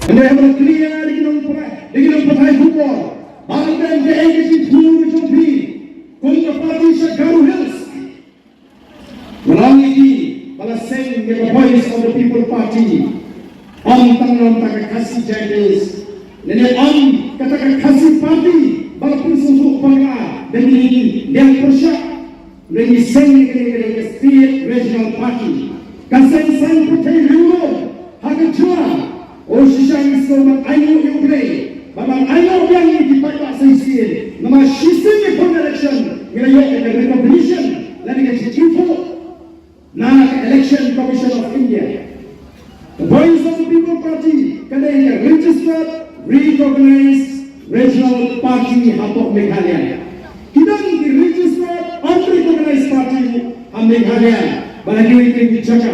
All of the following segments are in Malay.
Anda yang clear dengan pakai football. Bahkan dia engage through Jopi. Kunga party Garo Hills. Melalui ini, pada seng the voice of the people party. Tang kasih jadis. Nenek katakan kasih party. Walaupun susuk bangga dan ini yang persyak. Lagi seng dengan state regional party. Kasih sang putih Euro. Harga jual. Shisha Islam ayo yung play. Babang ayo yang dipakai sisi. Nama sisi pun election. Ngayon ang recognition. Lagi ang chiefo na election commission of India. The voice of the people party kadang registered, recognized regional party hapok Meghalaya. Kidang registered, unrecognized party ang Meghalaya. Balagi yung dijaga.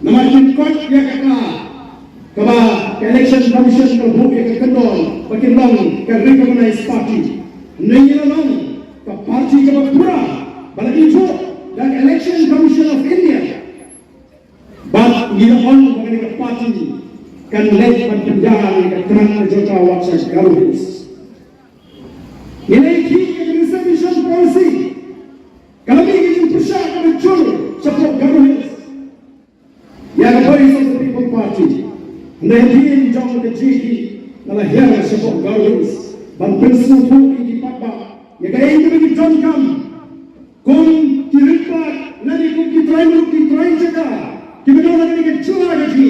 Nama kot ya kata. Kaba election commission terbuka ke kendol bagi long ke recognized party. Nengi long ke parti ke Prah balagi itu dan election commission of India. But ni on bagi ke parti kan lek penjara ke terang jota waksa Garo Hills. Ini ke reservation policy. Kalau ini pusat ke jur support Garo Hills. Ya voice of the people party. Nahin jong ke jiki nala hiara support Garo Hills. Ban pensu tu di papa. Ya kaya ini bagi John Kam. Kung kiripat nani kung kitray jaga. Kibino nani ke chula gaji.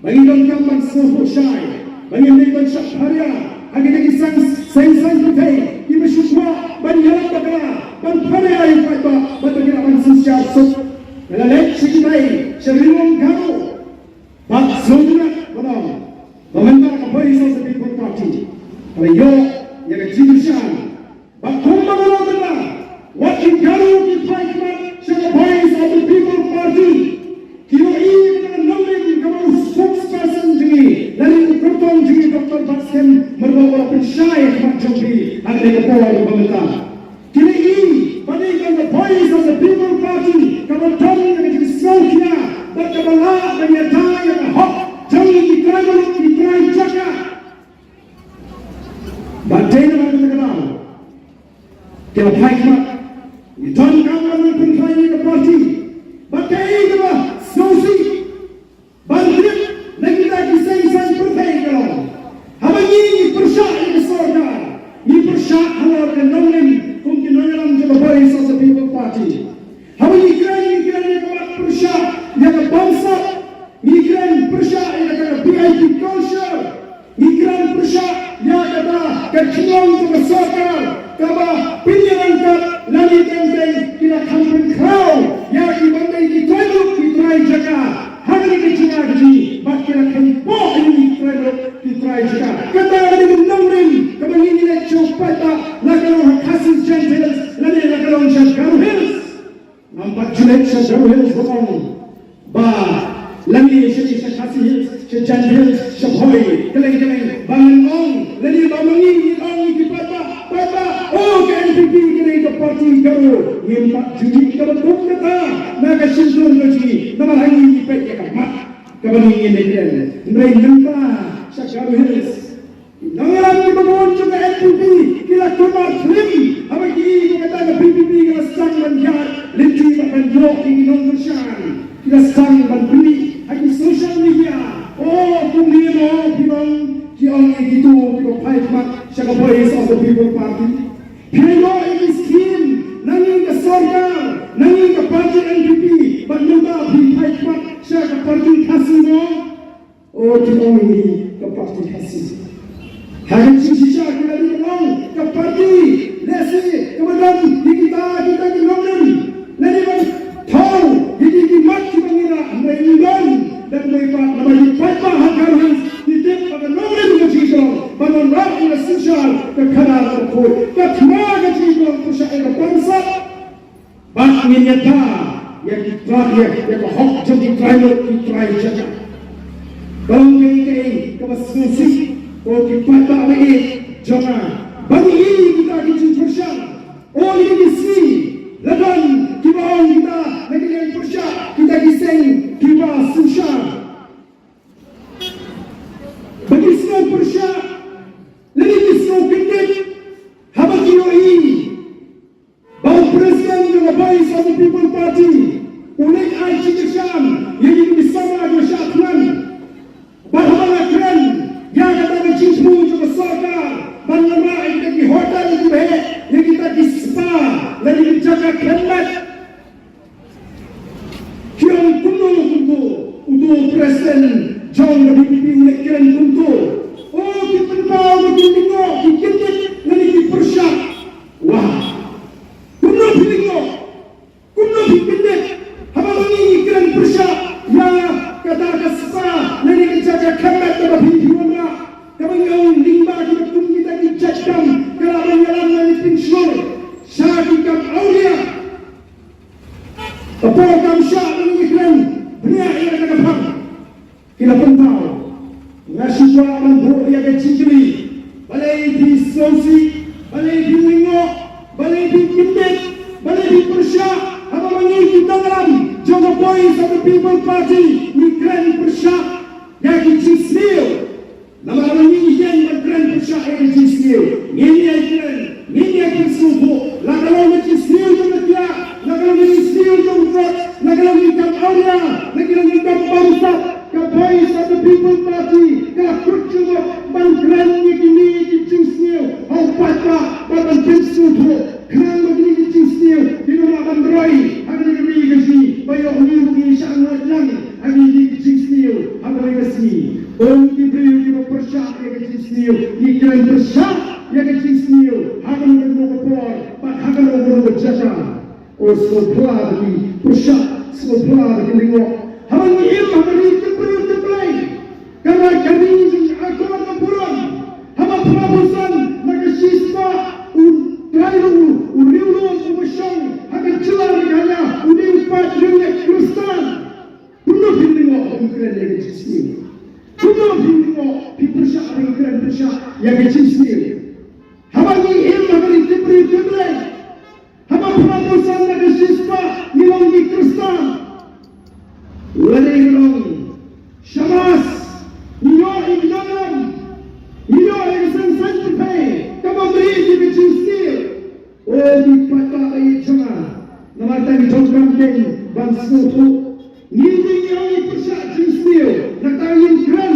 Bagi John Kam ban suhu syai. Bagi ban syak haria. Agi lagi sang putih. Kibi syukwa ban yarak bagala. Ban haria yang papa. Ban bagila ban sisiap sup. Nala lek Shyrkhei. Shyrkhei Garo. But Sngap, pemerintah voice of the people party. Kalau yo yang Jingshun, but kumba mana? What in Garo di fight the voice of the people party. Kilo ini dengan nombor Garo spokesperson jadi, lalu bertong jadi Dr. Basken merbawa pensyai Mak Jopi ada di kepala pemerintah. Kilo ini bandingkan the voice of the people party. Kalau dong yang jadi Sngap. Bagaimana menyatakan yang hak jangan dikrai jaga. Bagaimana mengenal? Kita baiklah. Tuan kawan penkrai ke parti. Bagaimana solusi? Bangkit lagi sang pertai kalau. Habang ini persyak yang sorga. Ini persyak halal dan nonglim mungkin dalam jumlah voice of the people party. Habang ini keren persyak yang bangsa, migran persyak yang kata VIP culture, migran persyak yang kata kecilong kebesarkan, kaba pinjaman kat lagi tenteng kita kampung crowd yang dibandai ditrai jaga, hari kecil lagi, bak kita kempo ini ditrai jaga. Kata ada nombrin, kaba ini lecture pata, lagalong kasih gentles, lagi lagalong Garo Hills, nampak jelek Garo Hills bohong. Lagi kasih sejanjil sepoi keleng bangun lagi bangun ini papa ke NPP kini ke parti Garo impak judi ke bentuk kata naga sinsun lagi nama lagi ipet ya kamat kabani ini dia Hynrei nampak Garo Hills nangaran kita mohon juga NPP kila kumar slim apa ini kata ke PPP kila sang banjar linti akan jok ini nongkersan kila sang banbeli lagi social media. Kumino pinong kiong itu kita fight mak siapa voice of the people party. Pino ini scheme nanging ke sorga, nanging ke parti NPP. Bagaimana fight mak siapa parti kasino? Kiong ini ke parti kasino. Hari sisa kita dikenal ke parti lesi kemudian kita di London. Lalu tahu jadi mat kita ngira Hynrei dan mereka namanya Papa Garo tidak pada nomor itu juga pada orang yang sosial kekanan terkut ketemu juga perusahaan bangsa bak menyata yang diterakhir yang hak jadi try jaga kalau ini kebaskusi kalau kita ini jangan bagi ini kita dicintai ini disi ladan kita lagi yang persia kita giseng kita susah bagi sen jong na bibibi ulit keren kunto. Oh, kipentau bikintingo, kikintit ngani kipersyak. Wah, kumno bikintingo, kumno bikintit. Habang ini keren persyak, ya kata kaspa ngani kijaja kemet na bibibi na. Kabang yung limba kita kita kijajkam, kalaban yalan ngani pinsyur. Syarkhei aulia. Apa kam syak ngani keren, benar ia kata kita pentau ngasihwa mangguk dia ke cicili balai di sosi balai di lingo balai di kitet balai di persya apa mangi kita dalam jangka poin of the people party ni grand persya yang kicil nama mangi yang grand persya yang kicil ini yang kisubu la kalau kicil jangka dia la kalau kicil jangka la kalau kita aulia la kalau kita bangsa Voice of the People Party, Kakurchugo, Bangrani, Jingsnil, Alpaka, Baban Pinsuto, Kran Magni Jingsnil, Dinomaban Roy, Agri, Bayo New Shanghai Lang, Agri Jingsnil, Agri, Om Gibril, Persha, Jingsnil, Nikan Persha, Jingsnil, Hagan Mogapor, but Hagan over Jaja, or so Pladi, Persha, so Pladi, Lingo. Habang iim habang terperut terpelai karena kami aku akan pulang habang pelabusan nagasispa untrailu uriulu umasyang habang celah negara unimpat dunia Kristen penuh hidungo ingkran yang kecil penuh hidungo pipersya ingkran persya yang kecil habang iim habang terperut terpelai habang pelabusan nagasispa nilang di Kristen Wadayong Shamas, Niyo Ignoram, Niyo Ignoram, Kamabri di Bichiskil, O di Pata ay Chama, Namar di Jongkam Ken, Bansutu, Nindi Niyo Ipusha Chiskil, Natayin Kran,